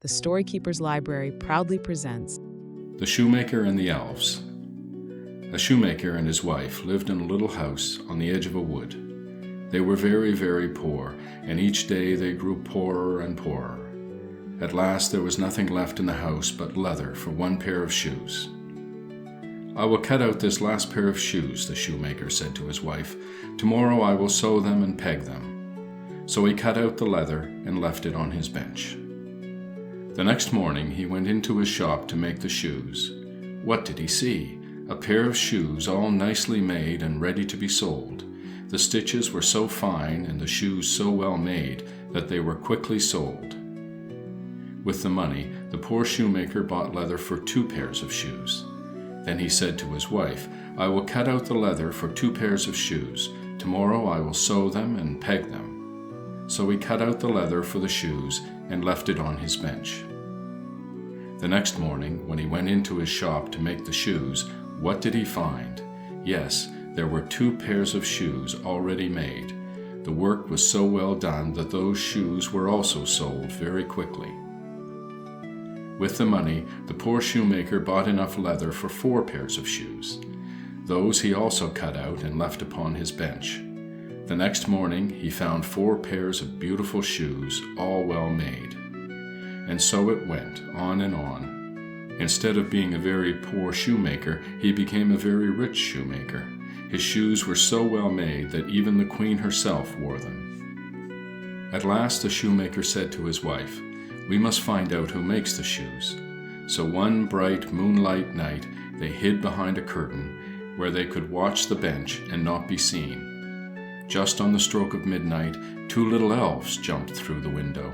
the Storykeeper's Library proudly presents The Shoemaker and the Elves. A shoemaker and his wife lived in a little house on the edge of a wood. They were very, very poor, and each day they grew poorer and poorer. At last there was nothing left in the house but leather for one pair of shoes. "I will cut out this last pair of shoes," the shoemaker said to his wife. "Tomorrow I will sew them and peg them." So he cut out the leather and left it on his bench. The next morning he went into his shop to make the shoes. What did he see? A pair of shoes all nicely made and ready to be sold. The stitches were so fine and the shoes so well made that they were quickly sold. With the money, the poor shoemaker bought leather for 2 pairs of shoes. Then he said to his wife, "I will cut out the leather for 2 pairs of shoes. Tomorrow I will sew them and peg them." So he cut out the leather for the shoes and left it on his bench. The next morning, when he went into his shop to make the shoes, what did he find? Yes, there were 2 pairs of shoes already made. The work was so well done that those shoes were also sold very quickly. With the money, the poor shoemaker bought enough leather for 4 pairs of shoes. Those he also cut out and left upon his bench. The next morning he found 4 pairs of beautiful shoes, all well made. And so it went on and on. Instead of being a very poor shoemaker, he became a very rich shoemaker. His shoes were so well made that even the queen herself wore them. At last the shoemaker said to his wife, "We must find out who makes the shoes." So one bright moonlight night they hid behind a curtain where they could watch the bench and not be seen. Just on the stroke of midnight, 2 little elves jumped through the window.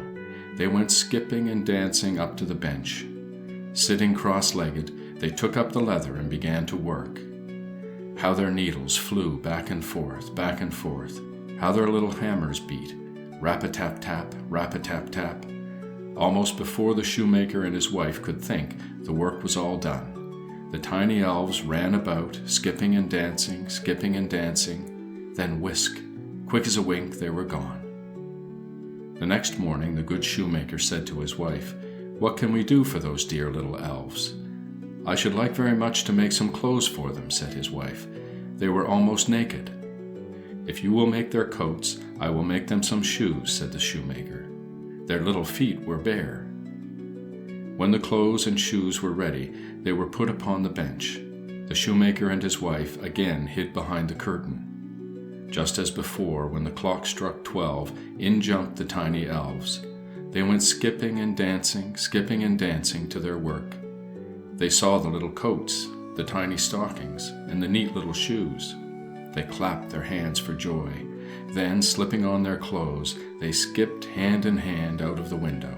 They went skipping and dancing up to the bench. Sitting cross-legged, they took up the leather and began to work. How their needles flew back and forth, back and forth. How their little hammers beat, rap-a-tap-tap, rap-a-tap-tap. Almost before the shoemaker and his wife could think, the work was all done. The tiny elves ran about, skipping and dancing, skipping and dancing. Then whisk, quick as a wink, they were gone. The next morning the good shoemaker said to his wife, "What can we do for those dear little elves?" "I should like very much to make some clothes for them," said his wife. "They were almost naked." "If you will make their coats, I will make them some shoes," said the shoemaker. Their little feet were bare. When the clothes and shoes were ready, they were put upon the bench. The shoemaker and his wife again hid behind the curtain. Just as before, when the clock struck 12, in jumped the tiny elves. They went skipping and dancing to their work. They saw the little coats, the tiny stockings, and the neat little shoes. They clapped their hands for joy. Then, slipping on their clothes, they skipped hand in hand out of the window.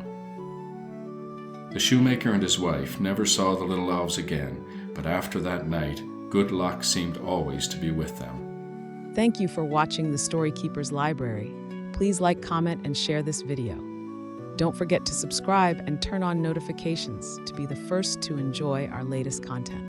The shoemaker and his wife never saw the little elves again, but after that night, good luck seemed always to be with them. Thank you for watching the Storykeeper's Library. Please like, comment, and share this video. Don't forget to subscribe and turn on notifications to be the first to enjoy our latest content.